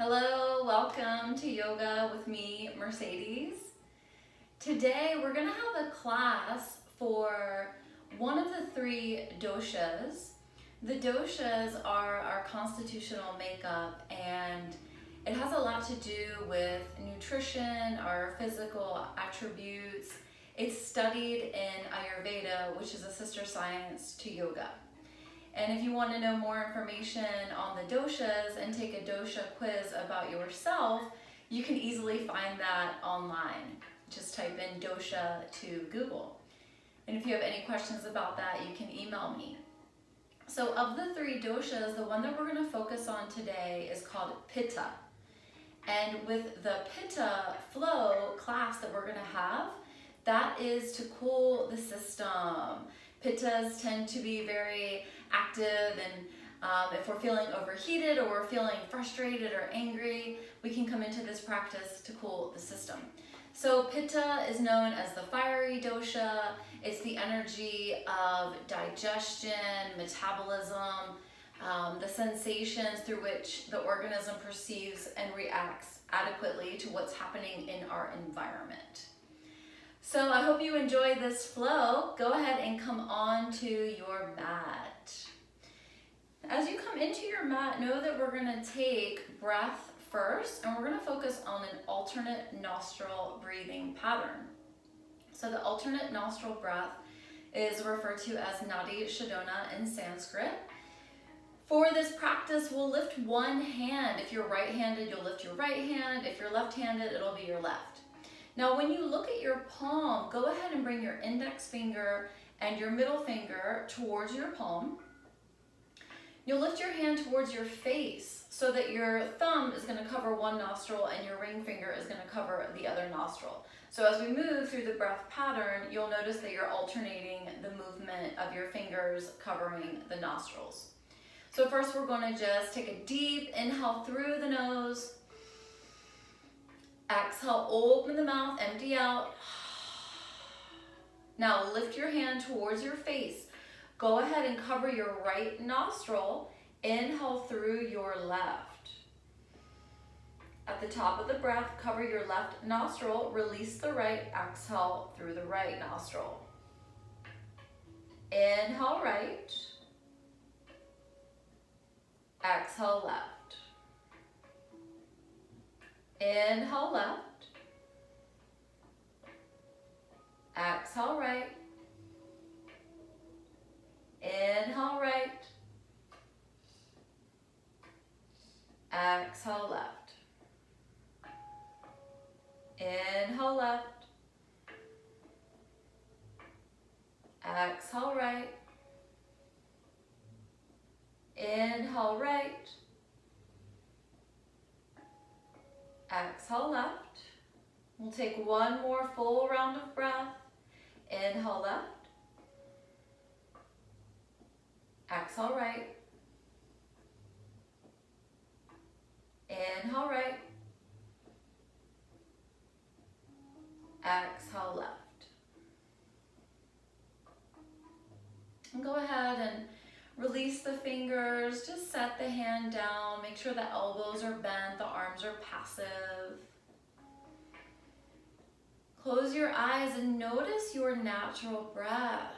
Hello, welcome to Yoga with me, Mercedes. Today we're going to have a class for one of the three doshas. The doshas are our constitutional makeup, and it has a lot to do with nutrition, our physical attributes. It's studied in Ayurveda, which is a sister science to yoga. And if you want to know more information on the doshas and take a dosha quiz about yourself, you can easily find that online. Just type in dosha to Google. And if you have any questions about that, you can email me. So of the three doshas, the one that we're going to focus on today is called Pitta. And with the Pitta flow class that we're going to have, that is to cool the system. Pittas tend to be very active, and if we're feeling overheated or we're feeling frustrated or angry, we can come into this practice to cool the system. So Pitta is known as the fiery dosha. It's the energy of digestion, metabolism, the sensations through which the organism perceives and reacts adequately to what's happening in our environment. So I hope you enjoy this flow. Go ahead and come on to your mat. As you come into your mat, know that we're going to take breath first, and we're going to focus on an alternate nostril breathing pattern. So the alternate nostril breath is referred to as Nadi Shodhana in Sanskrit. For this practice, we'll lift one hand. If you're right-handed, you'll lift your right hand. If you're left-handed, it'll be your left. Now, when you look at your palm, go ahead and bring your index finger and your middle finger towards your palm. You'll lift your hand towards your face so that your thumb is going to cover one nostril and your ring finger is going to cover the other nostril. So as we move through the breath pattern, you'll notice that you're alternating the movement of your fingers covering the nostrils. So first we're going to just take a deep inhale through the nose. Exhale, open the mouth, empty out. Now lift your hand towards your face. Go ahead and cover your right nostril. Inhale through your left. At the top of the breath, cover your left nostril. Release the right. Exhale through the right nostril. Inhale right. Exhale left. Inhale left. Exhale right. Inhale right. Exhale left. Inhale left. Exhale right. Inhale right. Exhale left. We'll take one more full round of breath. Inhale left. Exhale right. Inhale right. Exhale left. And go ahead and release the fingers. Just set the hand down. Make sure the elbows are bent, the arms are passive. Close your eyes and notice your natural breath.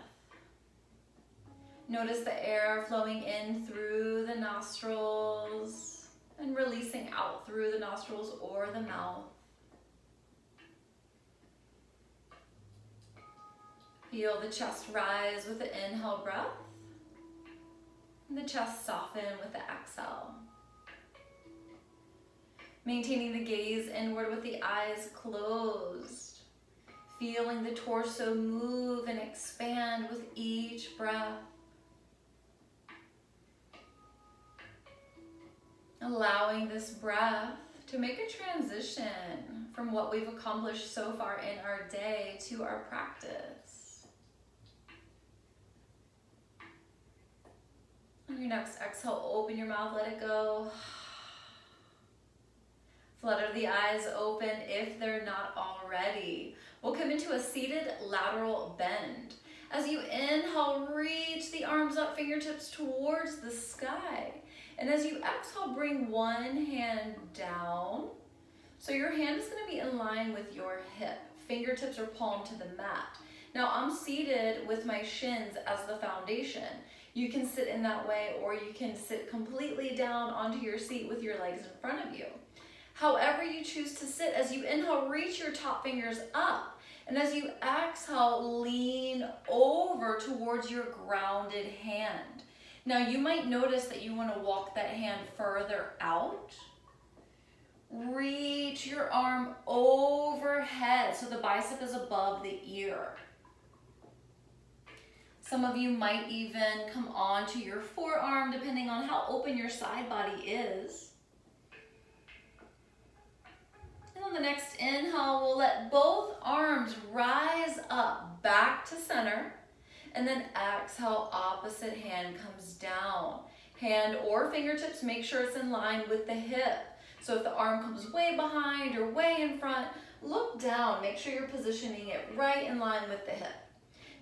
Notice the air flowing in through the nostrils and releasing out through the nostrils or the mouth. Feel the chest rise with the inhale breath. And the chest soften with the exhale. Maintaining the gaze inward with the eyes closed. Feeling the torso move and expand with each breath. Allowing this breath to make a transition from what we've accomplished so far in our day to our practice. On your next exhale, open your mouth, let it go. Flutter the eyes open if they're not already. We'll come into a seated lateral bend. As you inhale, reach the arms up, fingertips towards the sky. And as you exhale, bring one hand down. So your hand is going to be in line with your hip. Fingertips are palm to the mat. Now I'm seated with my shins as the foundation. You can sit in that way, or you can sit completely down onto your seat with your legs in front of you. However you choose to sit, as you inhale, reach your top fingers up. And as you exhale, lean over towards your grounded hand. Now you might notice that you want to walk that hand further out. Reach your arm overhead so the bicep is above the ear. Some of you might even come onto your forearm depending on how open your side body is. And on the next inhale, we'll let both arms rise up back to center. And then exhale, opposite hand comes down. Hand or fingertips, make sure it's in line with the hip. So if the arm comes way behind or way in front, look down. Make sure you're positioning it right in line with the hip.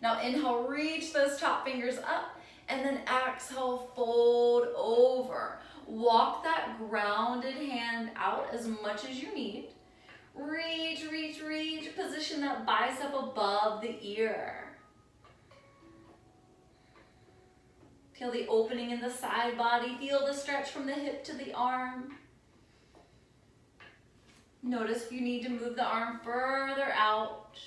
Now inhale, reach those top fingers up, and then exhale, fold over. Walk that grounded hand out as much as you need. Reach, reach, reach. Position that bicep above the ear. Feel the opening in the side body. Feel the stretch from the hip to the arm. Notice if you need to move the arm further out.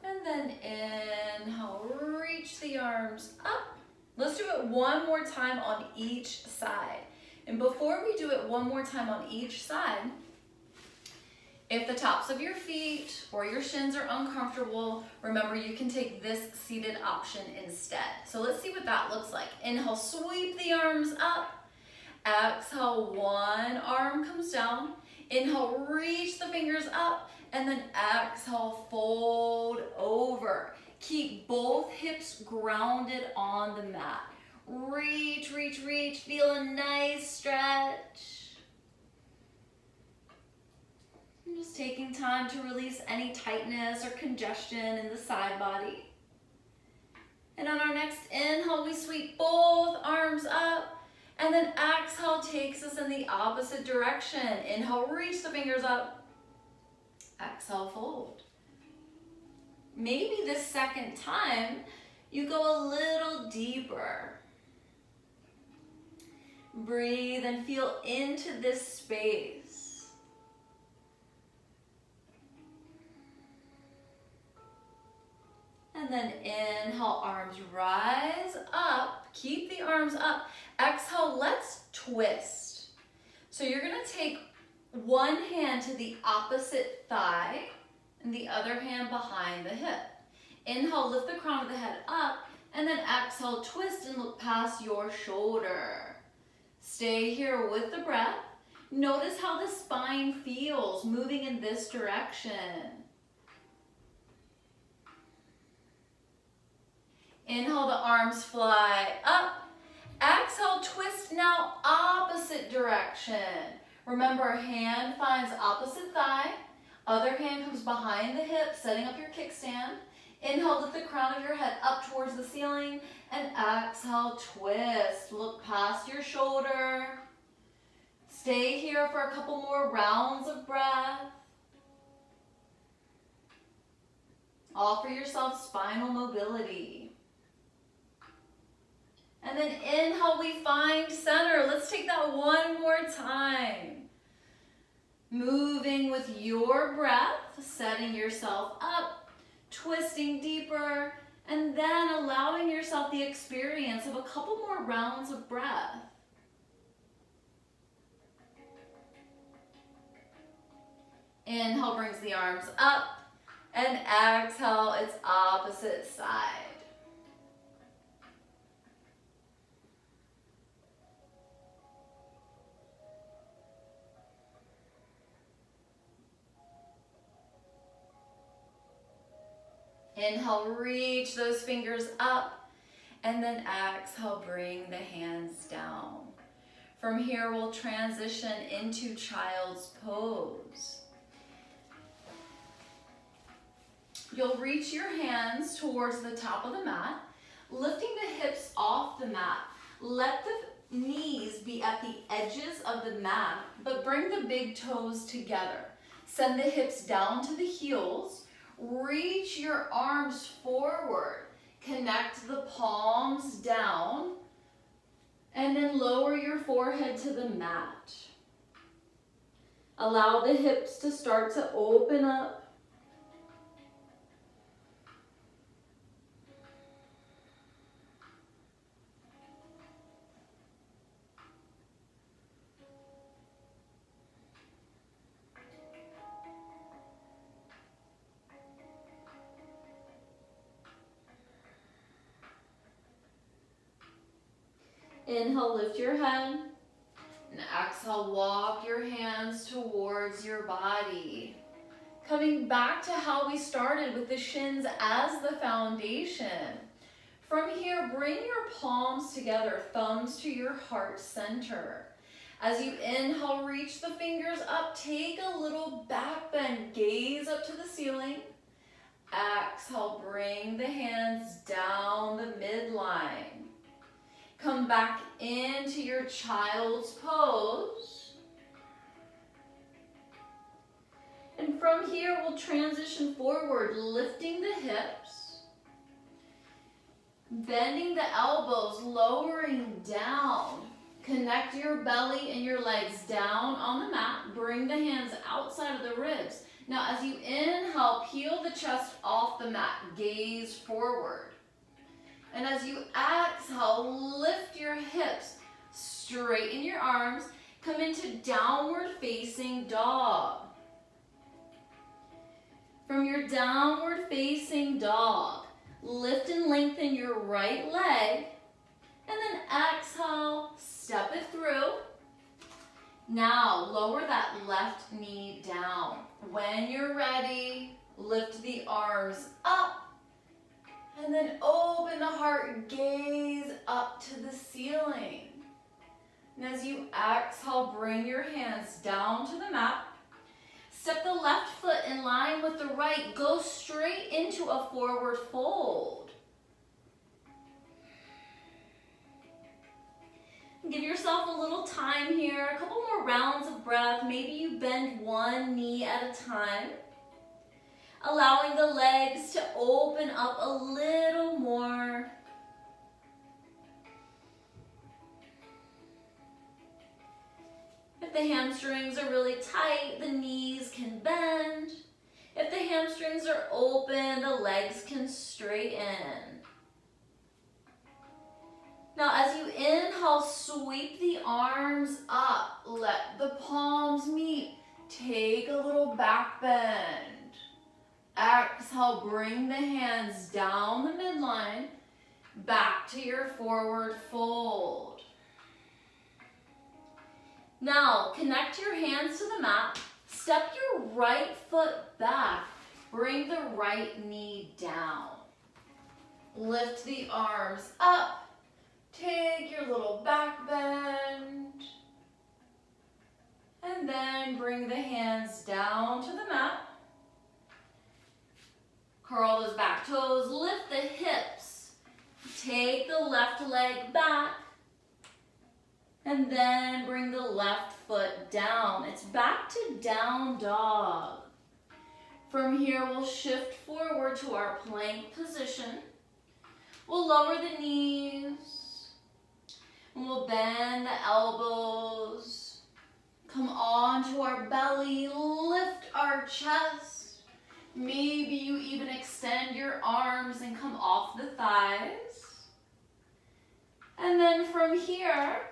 And then inhale, reach the arms up. Let's do it one more time on each side. And before we do it one more time on each side, if the tops of your feet or your shins are uncomfortable, remember you can take this seated option instead. So let's see what that looks like. Inhale, sweep the arms up. Exhale, one arm comes down. Inhale, reach the fingers up. And then exhale, fold over. Keep both hips grounded on the mat. Reach, reach, reach. Feel a nice stretch. And just taking time to release any tightness or congestion in the side body. And on our next inhale, we sweep both arms up. And then exhale takes us in the opposite direction. Inhale, reach the fingers up. Exhale, fold. Maybe this second time, you go a little deeper. Breathe and feel into this space. And then inhale, arms rise up. Keep the arms up. Exhale, let's twist. So you're gonna take one hand to the opposite thigh and the other hand behind the hip. Inhale, lift the crown of the head up, and then exhale, twist and look past your shoulder. Stay here with the breath. Notice how the spine feels moving in this direction. Inhale, the arms fly up. Exhale, twist now opposite direction. Remember, hand finds opposite thigh. Other hand comes behind the hip, setting up your kickstand. Inhale, lift the crown of your head up towards the ceiling. And exhale, twist. Look past your shoulder. Stay here for a couple more rounds of breath. Offer yourself spinal mobility. And then inhale, we find center. Let's take that one more time. Moving with your breath, setting yourself up, twisting deeper, and then allowing yourself the experience of a couple more rounds of breath. Inhale brings the arms up, and exhale, it's opposite side. Inhale, reach those fingers up, and then exhale, bring the hands down. From here, we'll transition into child's pose. You'll reach your hands towards the top of the mat, lifting the hips off the mat. Let the knees be at the edges of the mat, but bring the big toes together. Send the hips down to the heels. Reach your arms forward. Connect the palms down. And then lower your forehead to the mat. Allow the hips to start to open up. Inhale, lift your head. And exhale, walk your hands towards your body. Coming back to how we started with the shins as the foundation. From here, bring your palms together, thumbs to your heart center. As you inhale, reach the fingers up. Take a little back bend. Gaze up to the ceiling. Exhale, bring the hands down the midline. Come back into your child's pose. And from here, we'll transition forward, lifting the hips, bending the elbows, lowering down. Connect your belly and your legs down on the mat. Bring the hands outside of the ribs. Now, as you inhale, peel the chest off the mat, gaze forward. And as you exhale, lift your hips, straighten your arms, come into downward facing dog. From your downward facing dog, lift and lengthen your right leg, and then exhale, step it through. Now, lower that left knee down. When you're ready, lift the arms up. And then open the heart, gaze up to the ceiling. And as you exhale, bring your hands down to the mat. Step the left foot in line with the right. Go straight into a forward fold. Give yourself a little time here, a couple more rounds of breath. Maybe you bend one knee at a time. Allowing the legs to open up a little more. If the hamstrings are really tight, the knees can bend. If the hamstrings are open, the legs can straighten. Now, as you inhale, sweep the arms up. Let the palms meet. Take a little back bend. Exhale, bring the hands down the midline, back to your forward fold. Now, connect your hands to the mat, step your right foot back, bring the right knee down. Lift the arms up, take your little back bend, and then bring the hands down to the mat. Curl those back toes, lift the hips, take the left leg back, and then bring the left foot down. It's back to down dog. From here, we'll shift forward to our plank position. We'll lower the knees, and we'll bend the elbows. Come onto our belly, lift our chest. Maybe you even extend your arms and come off the thighs. And then from here,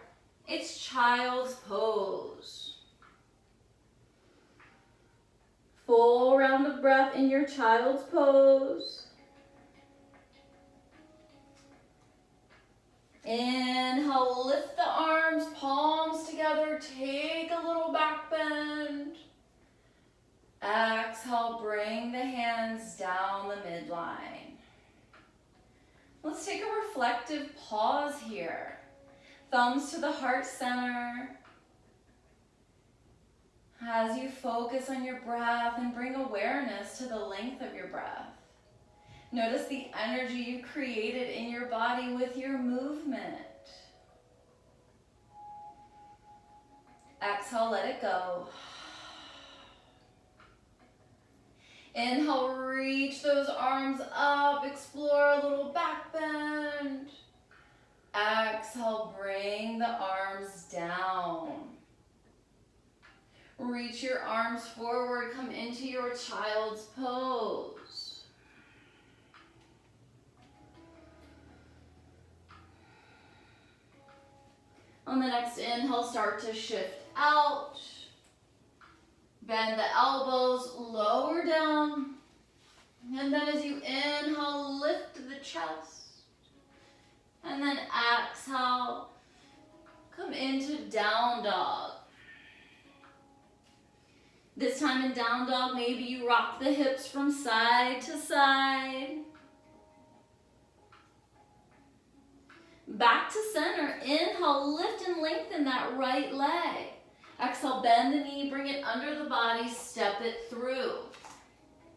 it's child's pose. Full round of breath in your child's pose. Inhale, lift the arms, palms together, take a little back bend. Exhale, bring the hands down the midline. Let's take a reflective pause here. Thumbs to the heart center. As you focus on your breath and bring awareness to the length of your breath. Notice the energy you created in your body with your movement. Exhale, let it go. Inhale, reach those arms up, explore a little back bend. Exhale, bring the arms down. Reach your arms forward, come into your child's pose. On the next inhale, start to shift out. Bend the elbows, lower down. And then as you inhale, lift the chest. And then exhale, come into down dog. This time in down dog, maybe you rock the hips from side to side. Back to center. Inhale, lift and lengthen that right leg. Exhale, bend the knee, bring it under the body, step it through.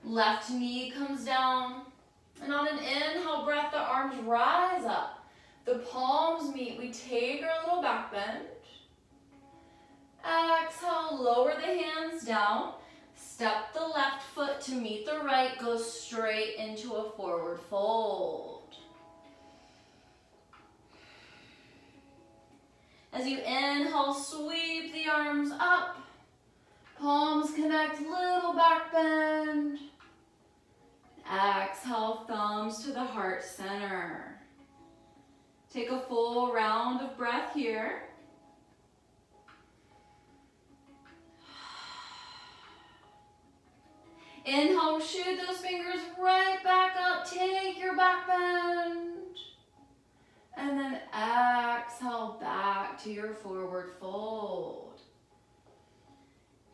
Left knee comes down. And on an inhale breath, the arms rise up. The palms meet. We take our little back bend. Exhale, lower the hands down. Step the left foot to meet the right. Go straight into a forward fold. As you inhale, sweep the arms up. Palms connect, little back bend. Exhale, thumbs to the heart center. Take a full round of breath here. Inhale, shoot those fingers right back up. Take your back bend. And then exhale back to your forward fold.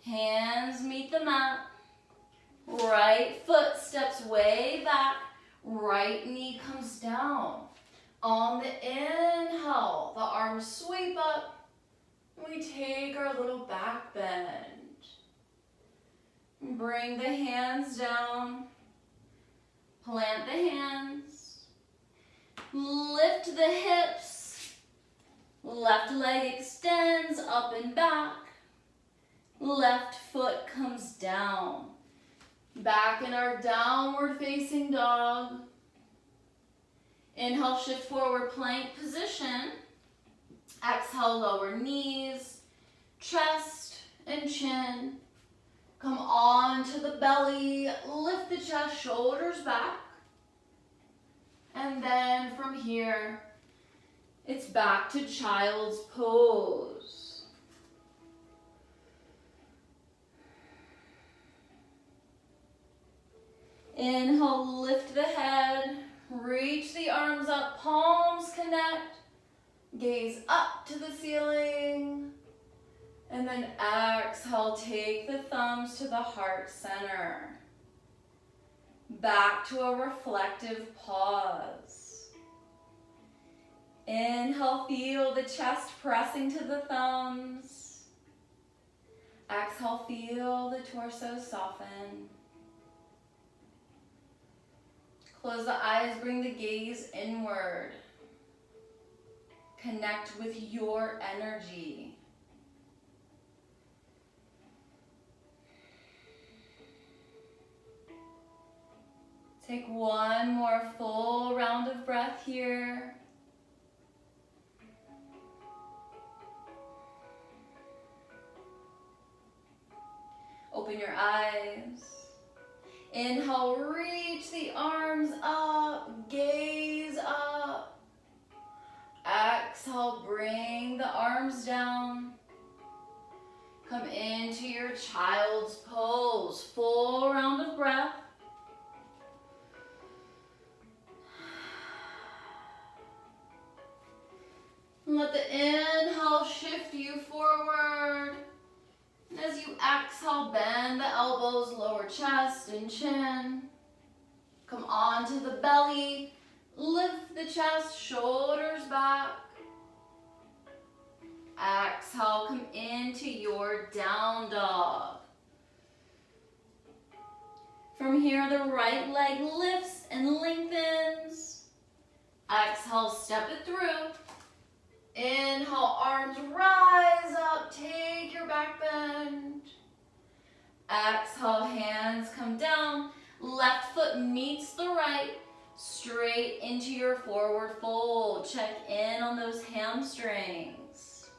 Hands meet the mat. Right foot steps way back. Right knee comes down. On the inhale, the arms sweep up. We take our little back bend. Bring the hands down. Plant the hands. Lift the hips. Left leg extends up and back. Left foot comes down. Back in our downward facing dog. Inhale, shift forward plank position. Exhale, lower knees, chest and chin. Come on to the belly. Lift the chest, shoulders back. And then from here, it's back to child's pose. Inhale, lift the head, reach the arms up, palms connect, gaze up to the ceiling, and then exhale, take the thumbs to the heart center. Back to a reflective pause. Inhale, feel the chest pressing to the thumbs. Exhale, feel the torso soften. Close the eyes, bring the gaze inward. Connect with your energy. Take one more full round of breath here. Open your eyes. Inhale, reach the arms up, gaze up. Exhale, bring the arms down. Come into your child's pose. Full round of breath. Let the inhale shift you forward. And as you exhale, bend the elbows, lower chest and chin. Come onto the belly. Lift the chest, shoulders back. Exhale, come into your down dog. From here, the right leg lifts and lengthens. Exhale, step it through. Inhale, arms rise up, take your back Exhale, hands come down. Left foot meets the right, straight into your forward fold. Check in on those hamstrings.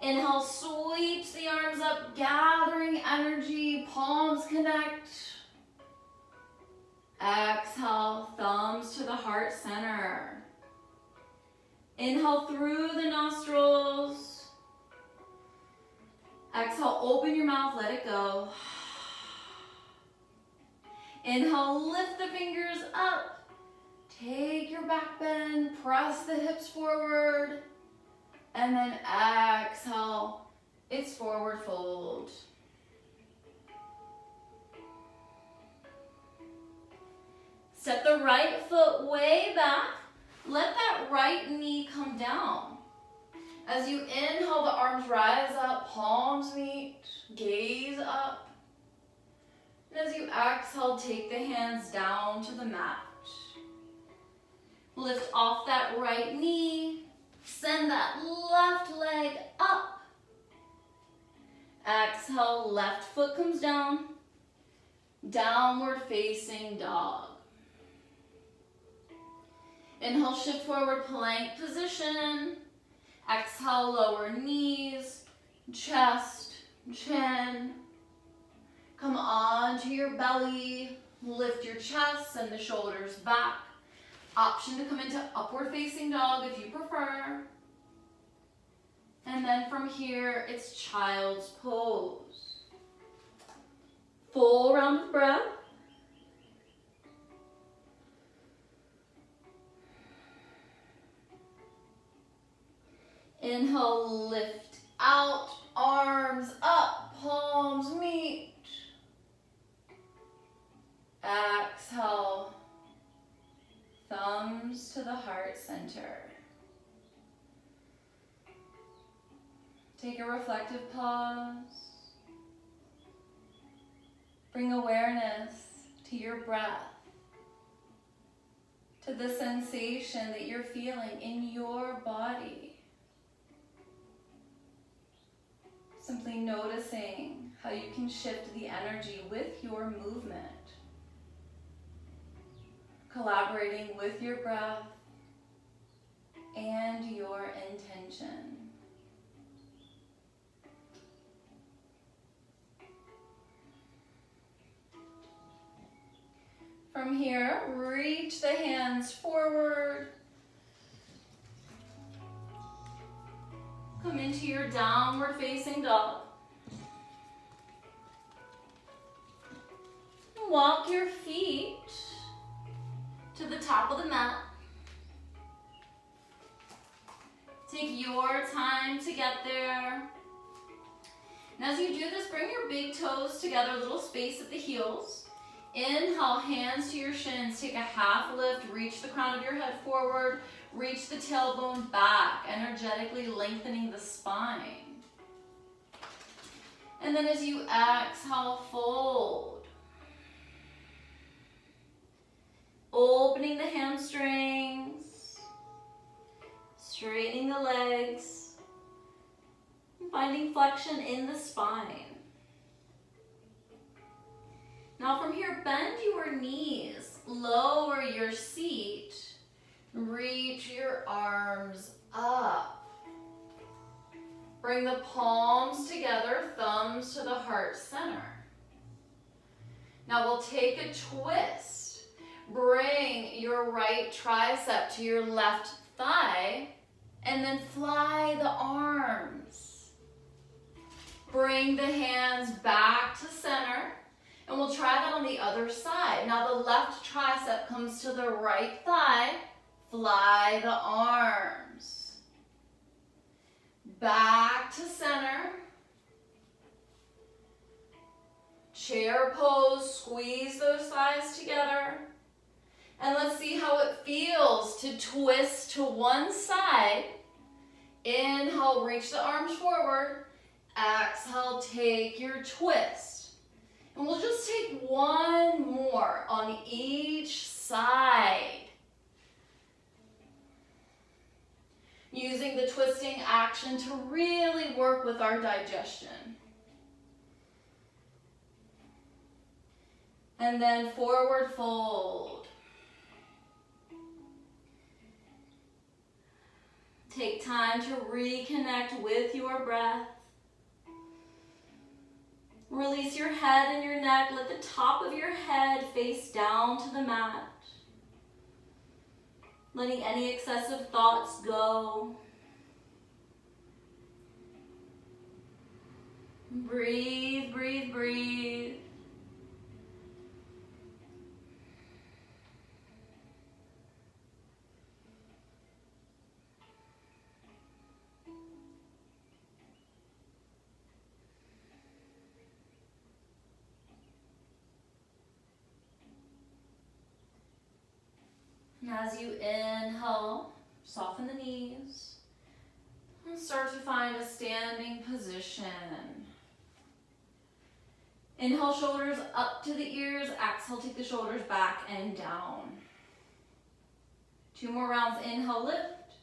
Inhale, sweeps the arms up, gathering energy, palms connect. Exhale, thumbs to the heart center. Inhale through the nostrils. Exhale, open your mouth, let it go. Inhale, lift the fingers up. Take your back bend, press the hips forward. And then exhale, it's forward fold. Step the right foot way back. Let that right knee come down. As you inhale, the arms rise up, palms meet, gaze up. And as you exhale, take the hands down to the mat. Lift off that right knee. Send that left leg up. Exhale, left foot comes down. Downward facing dog. Inhale, shift forward, plank position. Exhale, lower knees, chest, chin. Come onto your belly. Lift your chest, send the shoulders back. Option to come into upward facing dog if you prefer. And then from here, it's child's pose. Full round of breath. Inhale, lift out, arms up, palms meet. Exhale, thumbs to the heart center. Take a reflective pause. Bring awareness to your breath, to the sensation that you're feeling in your body. Simply noticing how you can shift the energy with your movement. Collaborating with your breath and your intention. From here, reach the hands forward. Come into your downward facing dog. Walk your feet to the top of the mat. Take your time to get there. And as you do this, bring your big toes together, a little space at the heels. Inhale, hands to your shins. Take a half lift, reach the crown of your head forward. Reach the tailbone back, energetically lengthening the spine. And then as you exhale, fold. Opening the hamstrings, straightening the legs, and finding flexion in the spine. Now from here, bend your knees, lower your seat, reach your arms up. Bring the palms together, thumbs to the heart center. Now we'll take a twist. Bring your right tricep to your left thigh, and then fly the arms. Bring the hands back to center. And we'll try that on the other side. Now the left tricep comes to the right thigh. Fly the arms. Back to center. Chair pose, squeeze those thighs together. And let's see how it feels to twist to one side. Inhale, reach the arms forward. Exhale, take your twist. And we'll just take one more on each side. Using the twisting action to really work with our digestion. And then forward fold. Take time to reconnect with your breath. Release your head and your neck. Let the top of your head face down to the mat. Letting any excessive thoughts go. Breathe, breathe, breathe. And as you inhale, soften the knees and start to find a standing position. Inhale, shoulders up to the ears. Exhale, take the shoulders back and down. 2 more rounds. Inhale, lift.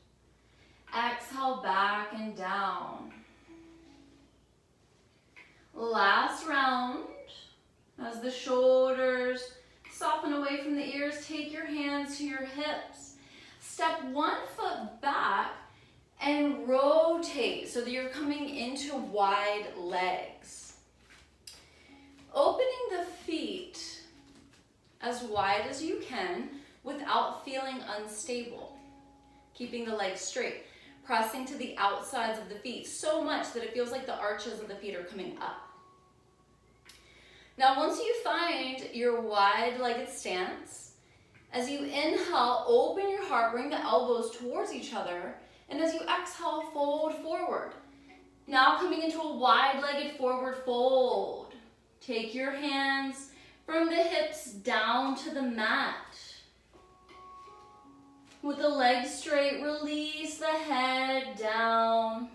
Exhale, back and down. Last round. As the shoulders soften away from the ears, take your hands to your hips. Step 1 foot back and rotate so that you're coming into wide legs. Opening the feet as wide as you can without feeling unstable. Keeping the legs straight. Pressing to the outsides of the feet so much that it feels like the arches of the feet are coming up. Now, once you find your wide-legged stance, as you inhale, open your heart, bring the elbows towards each other, and as you exhale, fold forward. Now coming into a wide-legged forward fold. Take your hands from the hips down to the mat. With the legs straight, release the head down.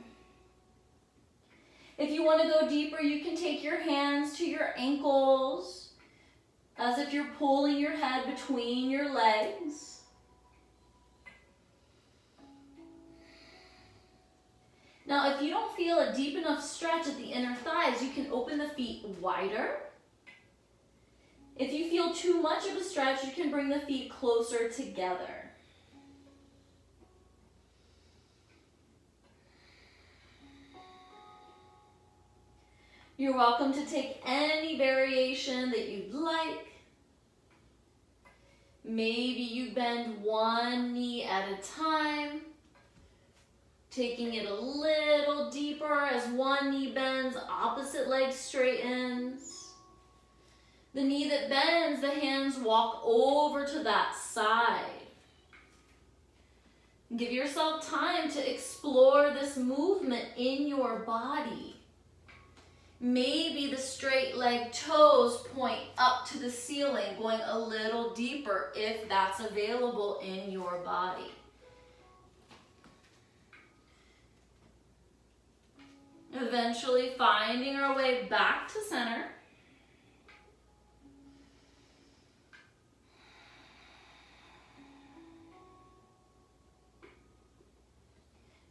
If you want to go deeper, you can take your hands to your ankles, as if you're pulling your head between your legs. Now, if you don't feel a deep enough stretch at the inner thighs, you can open the feet wider. If you feel too much of a stretch, you can bring the feet closer together. You're welcome to take any variation that you'd like. Maybe you bend one knee at a time, taking it a little deeper as one knee bends, opposite leg straightens. The knee that bends, the hands walk over to that side. Give yourself time to explore this movement in your body. Maybe the straight leg toes point up to the ceiling, going a little deeper if that's available in your body. Eventually finding our way back to center.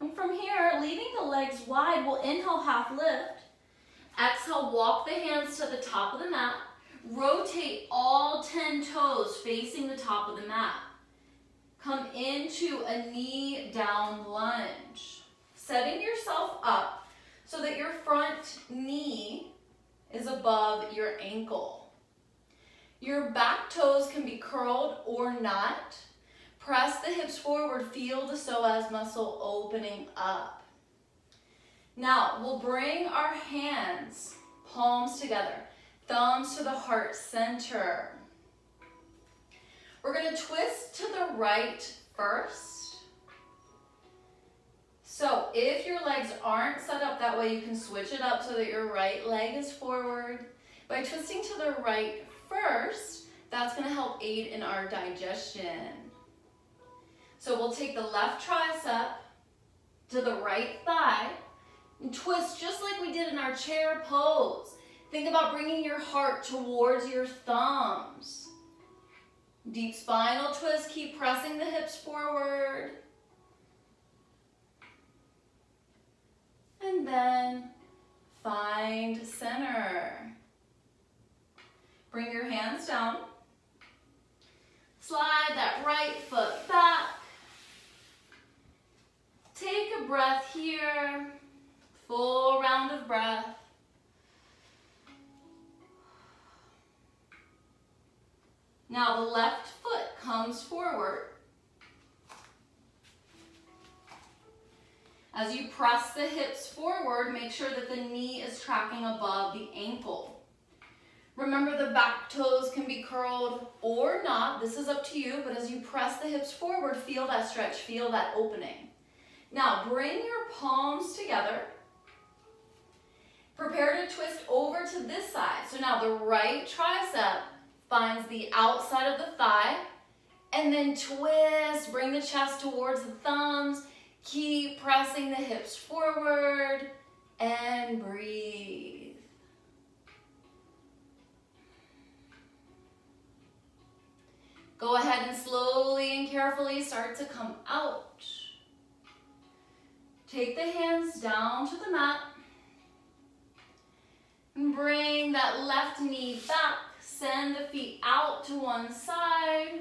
And from here, leaving the legs wide, we'll inhale, half lift. Exhale, walk the hands to the top of the mat. Rotate all 10 toes facing the top of the mat. Come into a knee down lunge. Setting yourself up so that your front knee is above your ankle. Your back toes can be curled or not. Press the hips forward, feel the psoas muscle opening up. Now, we'll bring our hands, palms together, thumbs to the heart center. We're going to twist to the right first. So if your legs aren't set up that way, you can switch it up so that your right leg is forward. By twisting to the right first, that's going to help aid in our digestion. So we'll take the left tricep to the right thigh, and twist just like we did in our chair pose. Think about bringing your heart towards your thumbs. Deep spinal twist, keep pressing the hips forward. And then find center. Bring your hands down. Slide that right foot back. Take a breath here. Full round of breath. Now the left foot comes forward. As you press the hips forward, make sure that the knee is tracking above the ankle. Remember, the back toes can be curled or not. This is up to you, but as you press the hips forward, feel that stretch, feel that opening. Now, bring your palms together. Prepare to twist over to this side. So now the right tricep finds the outside of the thigh, and then twist, bring the chest towards the thumbs. Keep pressing the hips forward, and breathe. Go ahead and slowly and carefully start to come out. Take the hands down to the mat. And bring that left knee back. Send the feet out to one side.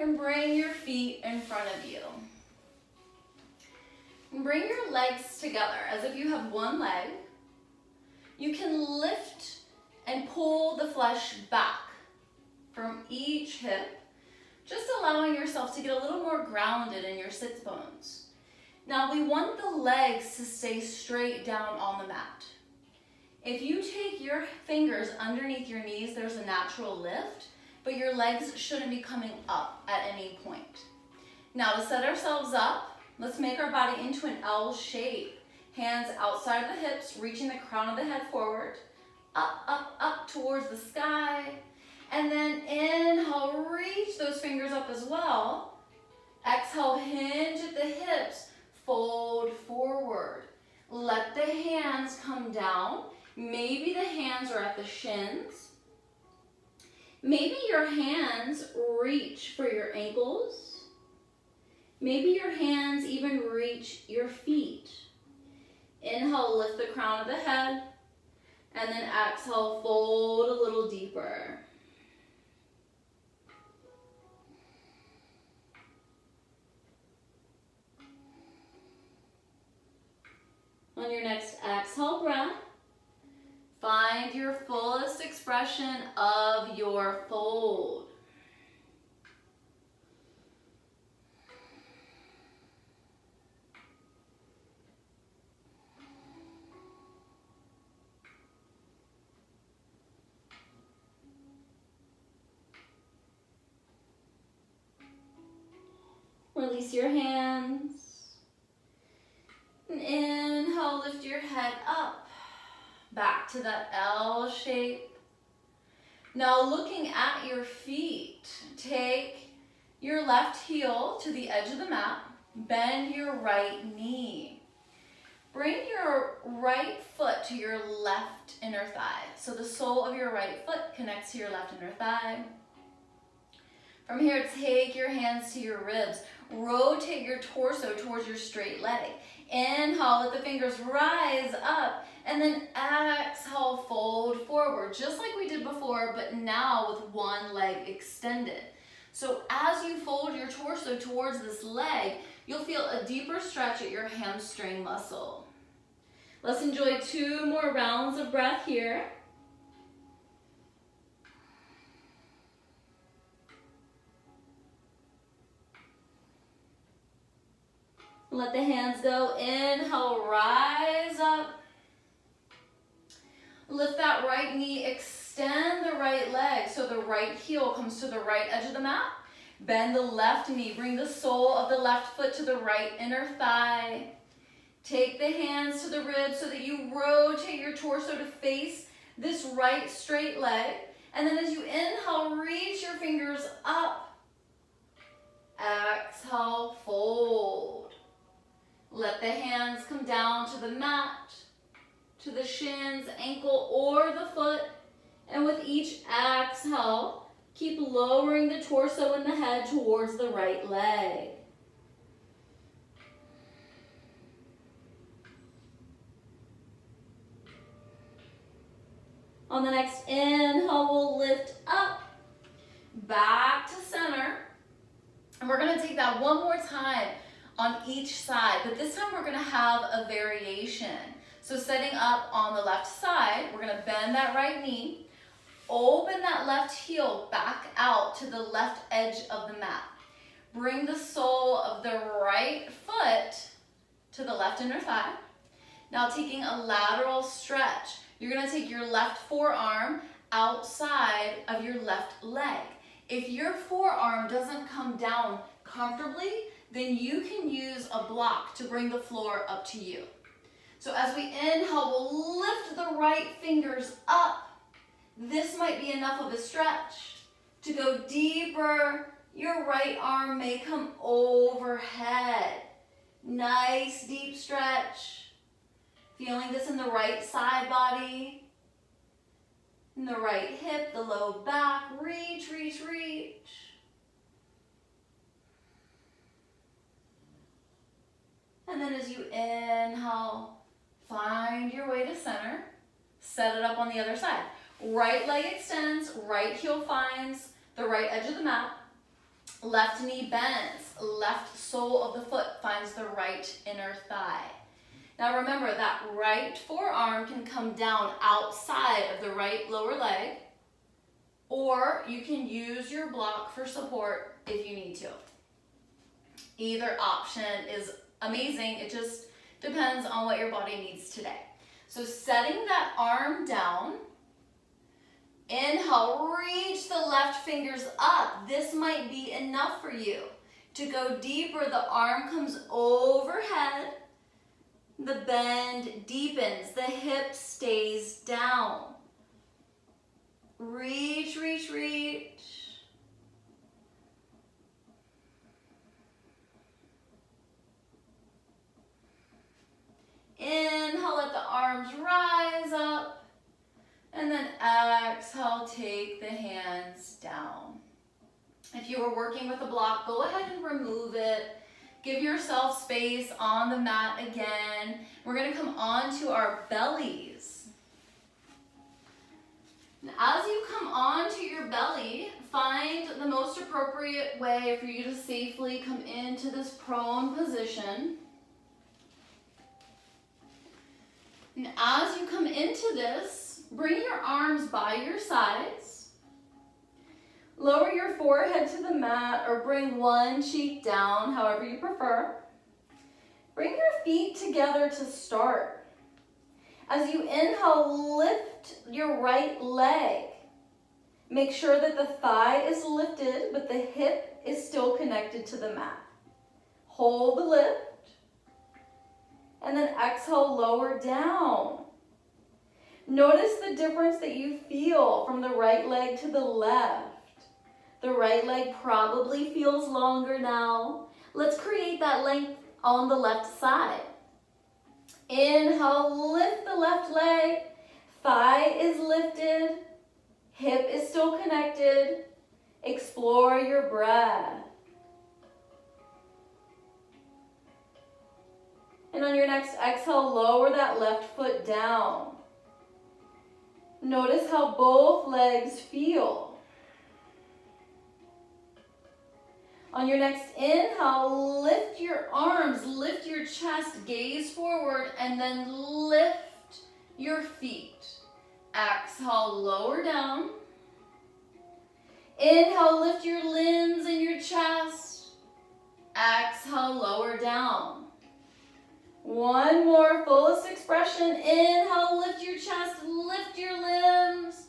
And bring your feet in front of you. And bring your legs together as if you have one leg. You can lift and pull the flesh back from each hip, just allowing yourself to get a little more grounded in your sits bones. Now we want the legs to stay straight down on the mat. If you take your fingers underneath your knees, there's a natural lift, but your legs shouldn't be coming up at any point. Now to set ourselves up, let's make our body into an L shape. Hands outside of the hips, reaching the crown of the head forward, up, up, up towards the sky. And then inhale, reach those fingers up as well. Exhale, hinge at the hips, fold forward. Let the hands come down. Maybe the hands are at the shins. Maybe your hands reach for your ankles. Maybe your hands even reach your feet. Inhale, lift the crown of the head. And then exhale, fold a little deeper. On your next exhale breath, find your fullest expression of your fold. Release your hands. And inhale, lift your head up, back to that L shape. Now looking at your feet, take your left heel to the edge of the mat, bend your right knee. Bring your right foot to your left inner thigh. So the sole of your right foot connects to your left inner thigh. From here, take your hands to your ribs. Rotate your torso towards your straight leg. Inhale, let the fingers rise up, and then exhale, fold forward, just like we did before, but now with one leg extended. So as you fold your torso towards this leg, you'll feel a deeper stretch at your hamstring muscle. Let's enjoy 2 more rounds of breath here. Let the hands go. Inhale, rise up. Lift that right knee, extend the right leg so the right heel comes to the right edge of the mat. Bend the left knee, bring the sole of the left foot to the right inner thigh. Take the hands to the ribs so that you rotate your torso to face this right straight leg. And then as you inhale, reach your fingers up. Exhale, fold. Let the hands come down to the mat, to the shins, ankle, or the foot. And with each exhale, keep lowering the torso and the head towards the right leg. On the next inhale, we'll lift up, back to center. And we're gonna take that one more time on each side, but this time we're gonna have a variation. So setting up on the left side, we're gonna bend that right knee, open that left heel back out to the left edge of the mat. Bring the sole of the right foot to the left inner thigh. Now taking a lateral stretch, you're gonna take your left forearm outside of your left leg. If your forearm doesn't come down comfortably, then you can use a block to bring the floor up to you. So as we inhale, we'll lift the right fingers up. This might be enough of a stretch. To go deeper, your right arm may come overhead. Nice deep stretch. Feeling this in the right side body. In the right hip, the low back. Reach, reach, reach. And then as you inhale, find your way to center. Set it up on the other side. Right leg extends, right heel finds the right edge of the mat. Left knee bends, left sole of the foot finds the right inner thigh. Now remember that right forearm can come down outside of the right lower leg, or you can use your block for support if you need to. Either option is amazing. It just depends on what your body needs today. So setting that arm down, inhale, reach the left fingers up. This might be enough for you. To go deeper, the arm comes overhead. The bend deepens. The hip stays down. Reach, reach, reach. Inhale, let the arms rise up. And then exhale, take the hands down. If you were working with a block, go ahead and remove it. Give yourself space on the mat again. We're gonna come onto our bellies. And as you come onto your belly, find the most appropriate way for you to safely come into this prone position. And as you come into this, bring your arms by your sides. Lower your forehead to the mat or bring one cheek down, however you prefer. Bring your feet together to start. As you inhale, lift your right leg. Make sure that the thigh is lifted, but the hip is still connected to the mat. Hold the lift. And then exhale, lower down. Notice the difference that you feel from the right leg to the left. The right leg probably feels longer now. Let's create that length on the left side. Inhale, lift the left leg. Thigh is lifted. Hip is still connected. Explore your breath. And on your next exhale, lower that left foot down. Notice how both legs feel. On your next inhale, lift your arms, lift your chest, gaze forward, and then lift your feet. Exhale, lower down. Inhale, lift your limbs and your chest. Exhale, lower down. One more, fullest expression. Inhale, lift your chest, lift your limbs.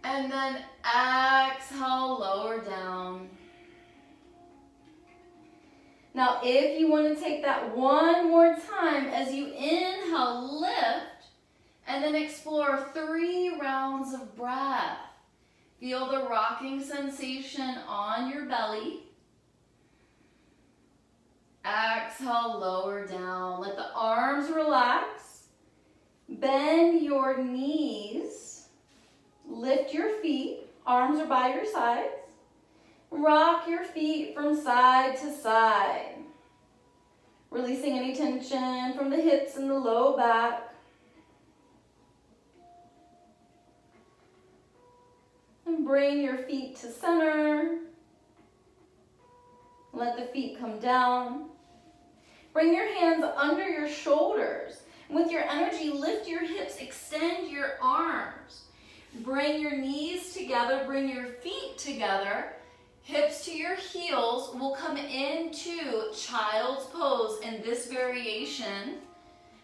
And then exhale, lower down. Now, if you want to take that one more time, as you inhale, lift, and then explore 3 rounds of breath. Feel the rocking sensation on your belly. Exhale, lower down. Let the arms relax. Bend your knees. Lift your feet. Arms are by your sides. Rock your feet from side to side. Releasing any tension from the hips and the low back. Bring your feet to center. Let the feet come down. Bring your hands under your shoulders. With your energy, lift your hips, extend your arms. Bring your knees together, bring your feet together. Hips to your heels. We'll come into child's pose in this variation,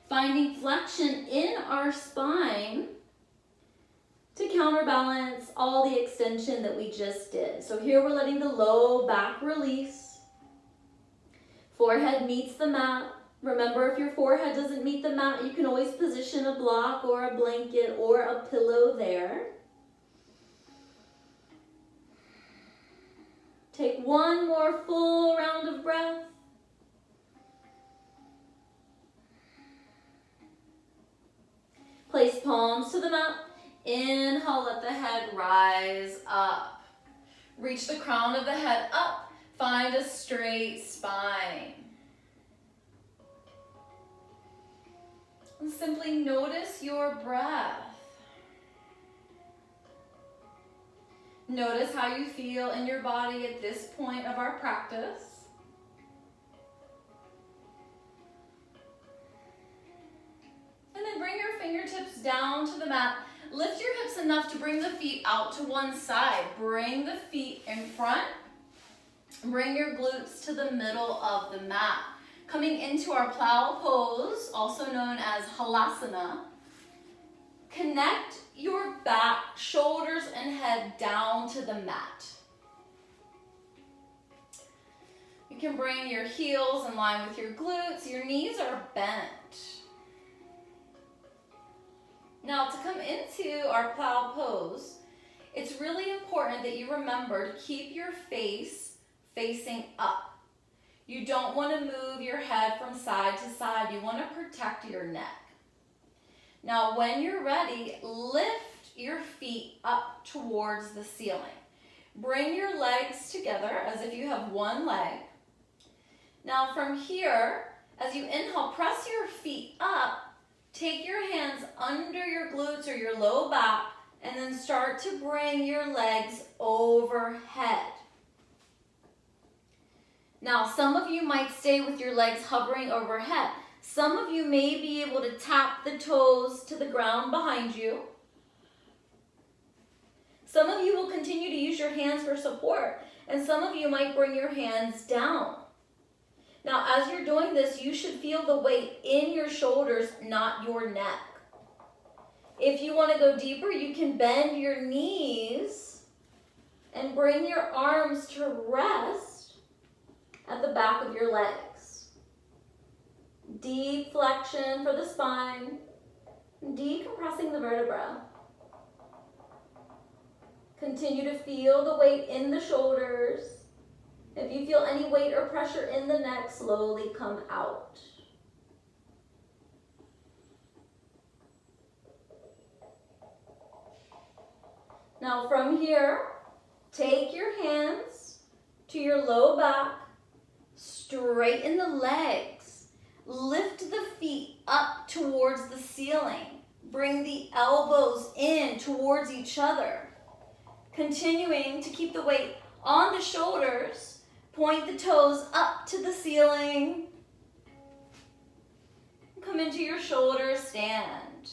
finding flexion in our spine to counterbalance all the extension that we just did. So here we're letting the low back release. Forehead meets the mat. Remember, if your forehead doesn't meet the mat, you can always position a block or a blanket or a pillow there. Take one more full round of breath. Place palms to the mat. Inhale, let the head rise up. Reach the crown of the head up. Find a straight spine. And simply notice your breath. Notice how you feel in your body at this point of our practice. And then bring your fingertips down to the mat. Lift your hips enough to bring the feet out to one side. Bring the feet in front. Bring your glutes to the middle of the mat. Coming into our plow pose, also known as halasana. Connect your back, shoulders, and head down to the mat. You can bring your heels in line with your glutes. Your knees are bent. Now, to come into our plow pose, it's really important that you remember to keep your face facing up. You don't want to move your head from side to side. You want to protect your neck. Now, when you're ready, lift your feet up towards the ceiling. Bring your legs together as if you have one leg. Now, from here, as you inhale, press your feet up. Take your hands under your glutes or your low back, and then start to bring your legs overhead. Now, some of you might stay with your legs hovering overhead. Some of you may be able to tap the toes to the ground behind you. Some of you will continue to use your hands for support, and some of you might bring your hands down. Now, as you're doing this, you should feel the weight in your shoulders, not your neck. If you want to go deeper, you can bend your knees and bring your arms to rest at the back of your legs. Deep flexion for the spine, decompressing the vertebra. Continue to feel the weight in the shoulders. If you feel any weight or pressure in the neck, slowly come out. Now from here, take your hands to your low back, straighten the legs, lift the feet up towards the ceiling, bring the elbows in towards each other, continuing to keep the weight on the shoulders, point the toes up to the ceiling, come into your shoulder stand.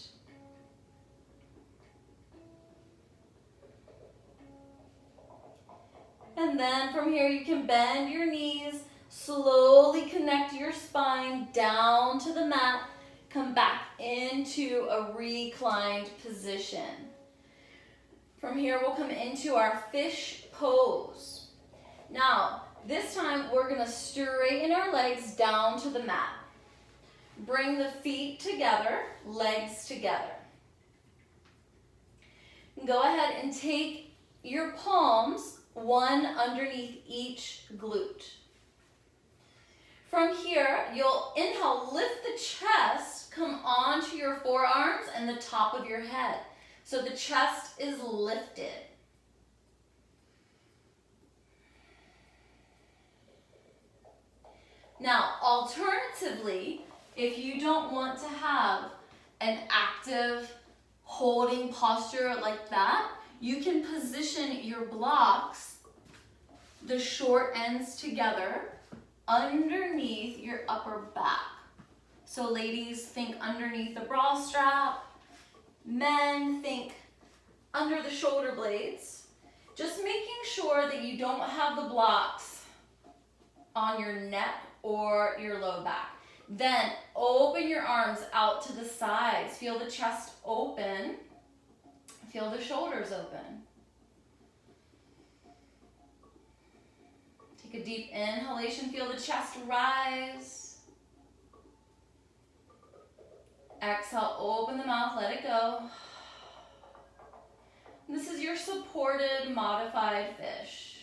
And then from here you can bend your knees, slowly connect your spine down to the mat, come back into a reclined position. From here we'll come into our fish pose. Now, this time we're going to straighten our legs down to the mat. Bring the feet together, legs together. Go ahead and take your palms, one underneath each glute. From here, you'll inhale, lift the chest, come onto your forearms and the top of your head. So the chest is lifted. Now, alternatively, if you don't want to have an active holding posture like that, you can position your blocks, the short ends together, underneath your upper back. So ladies, think underneath the bra strap. Men, think under the shoulder blades. Just making sure that you don't have the blocks on your neck or your low back. Then open your arms out to the sides. Feel the chest open. Feel the shoulders open. Take a deep inhalation. Feel the chest rise. Exhale, open the mouth, let it go. This is your supported modified fish.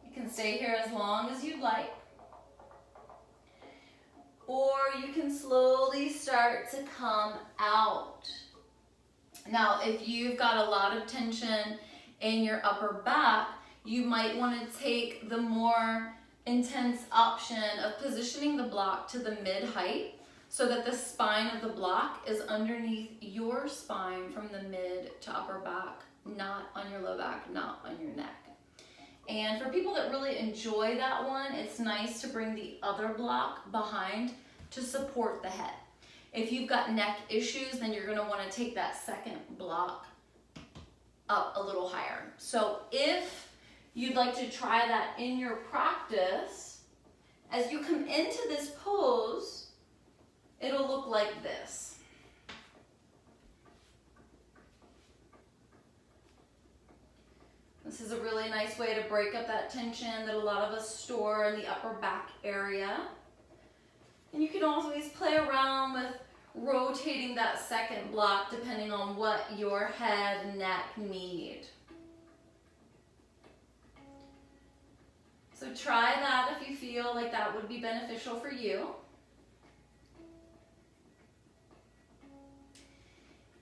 You can stay here as long as you'd like. Or you can slowly start to come out. Now, if you've got a lot of tension in your upper back, you might want to take the more intense option of positioning the block to the mid-height so that the spine of the block is underneath your spine from the mid to upper back, not on your low back, not on your neck. And for people that really enjoy that one, it's nice to bring the other block behind to support the head. If you've got neck issues, then you're going to want to take that second block up a little higher. So if you'd like to try that in your practice, as you come into this pose, it'll look like this. This is a really nice way to break up that tension that a lot of us store in the upper back area. And you can always play around with rotating that second block depending on what your head and neck need. So try that if you feel like that would be beneficial for you.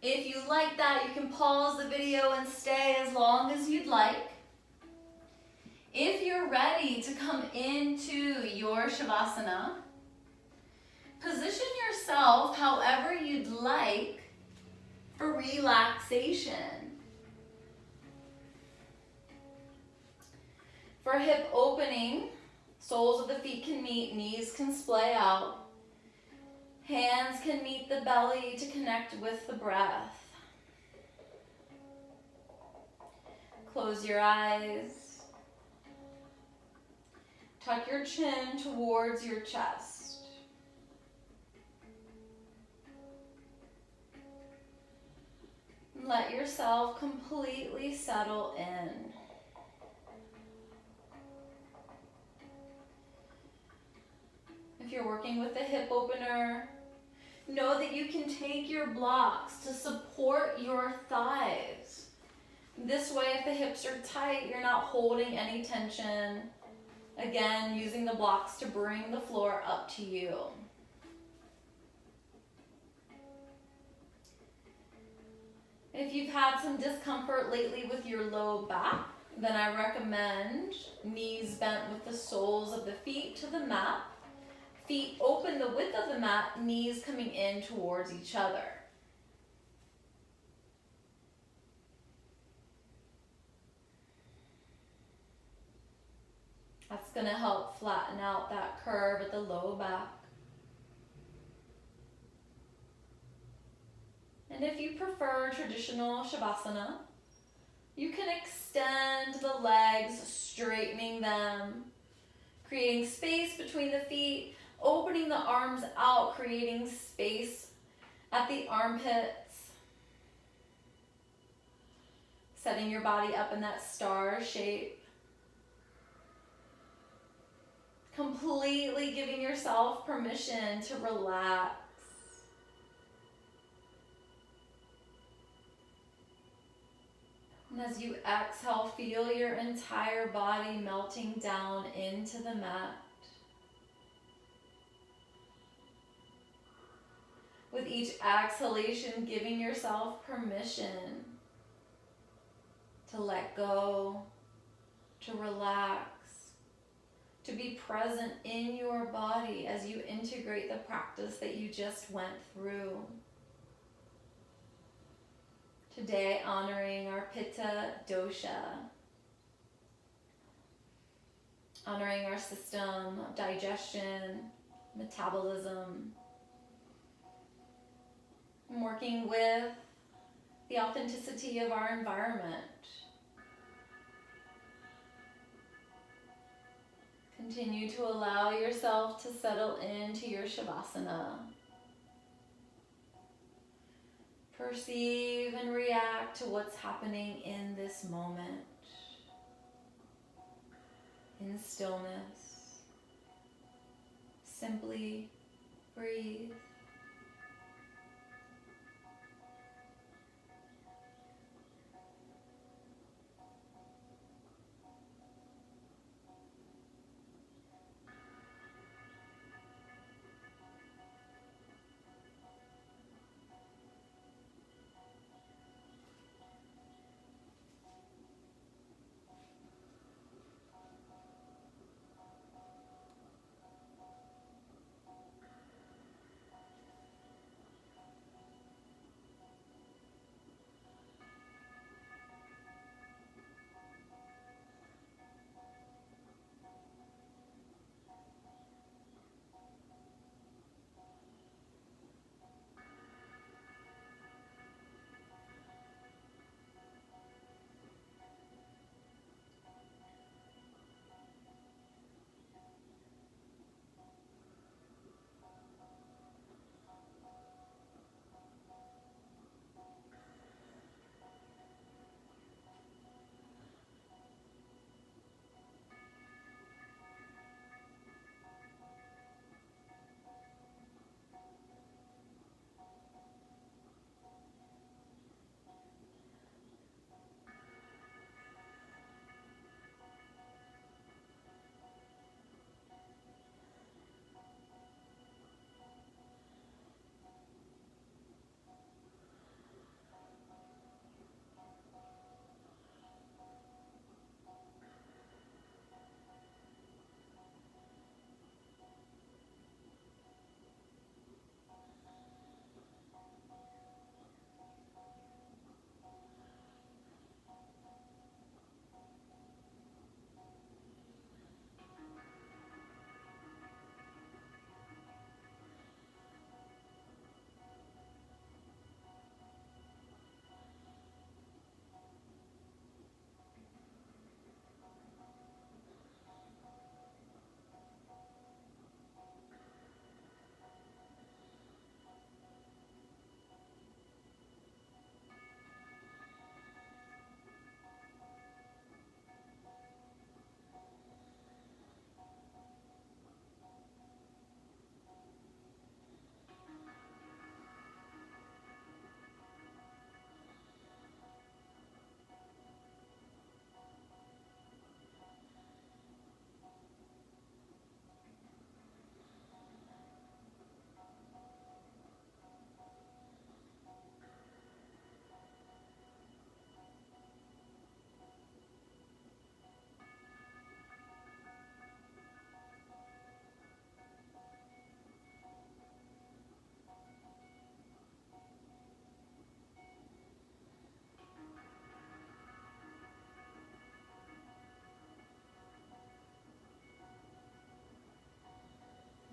If you like that, you can pause the video and stay as long as you'd like. If you're ready to come into your Shavasana, position yourself however you'd like for relaxation. For hip opening, soles of the feet can meet, knees can splay out. Hands can meet the belly to connect with the breath. Close your eyes. Tuck your chin towards your chest. Let yourself completely settle in. If you're working with a hip opener, know that you can take your blocks to support your thighs. This way, if the hips are tight, you're not holding any tension. Again, using the blocks to bring the floor up to you. If you've had some discomfort lately with your low back, then I recommend knees bent with the soles of the feet to the mat. Feet open the width of the mat, knees coming in towards each other. That's going to help flatten out that curve at the low back. And if you prefer traditional Shavasana, you can extend the legs, straightening them, creating space between the feet, opening the arms out, creating space at the armpits, setting your body up in that star shape, completely giving yourself permission to relax. And as you exhale, feel your entire body melting down into the mat. With each exhalation, giving yourself permission to let go, to relax, to be present in your body as you integrate the practice that you just went through. Today, honoring our Pitta Dosha, honoring our system of digestion, metabolism, and working with the authenticity of our environment. Continue to allow yourself to settle into your Shavasana. Perceive and react to what's happening in this moment. In stillness. Simply breathe.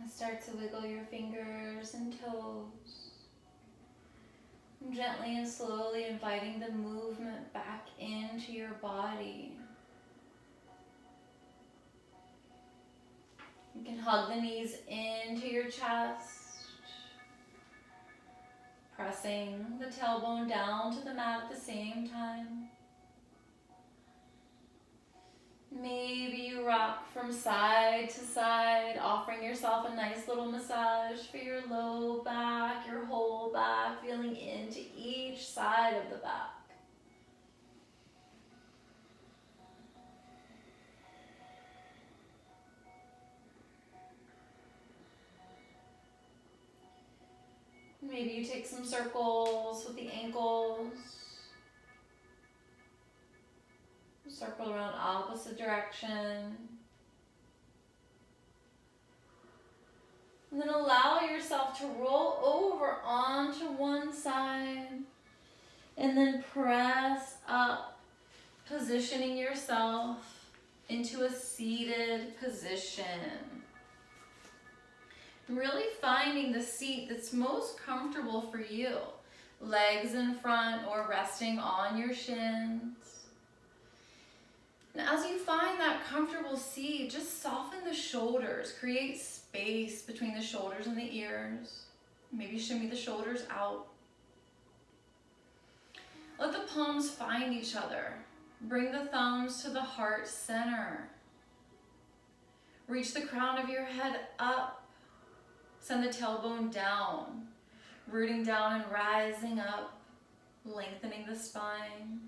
And start to wiggle your fingers and toes. And gently and slowly inviting the movement back into your body. You can hug the knees into your chest. Pressing the tailbone down to the mat at the same time. Maybe you rock from side to side, offering yourself a nice little massage for your low back, your whole back, feeling into each side of the back. Maybe you take some circles with the ankles. Circle around opposite direction. And then allow yourself to roll over onto one side. And then press up, positioning yourself into a seated position. Really finding the seat that's most comfortable for you. Legs in front or resting on your shins. And as you find that comfortable seat, just soften the shoulders. Create space between the shoulders and the ears. Maybe shimmy the shoulders out. Let the palms find each other. Bring the thumbs to the heart center. Reach the crown of your head up. Send the tailbone down. Rooting down and rising up. Lengthening the spine.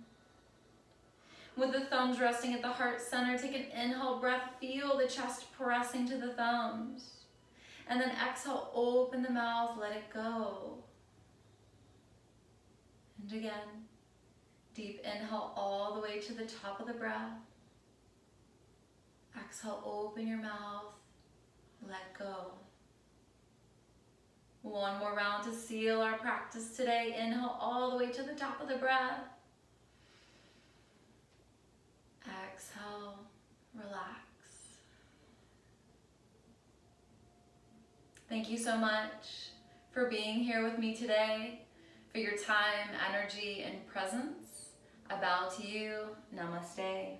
With the thumbs resting at the heart center, take an inhale breath. Feel the chest pressing to the thumbs. And then exhale, open the mouth, let it go. And again, deep inhale all the way to the top of the breath. Exhale, open your mouth, let go. One more round to seal our practice today. Inhale all the way to the top of the breath. Exhale, relax. Thank you so much for being here with me today, for your time, energy, and presence. I bow to you. Namaste.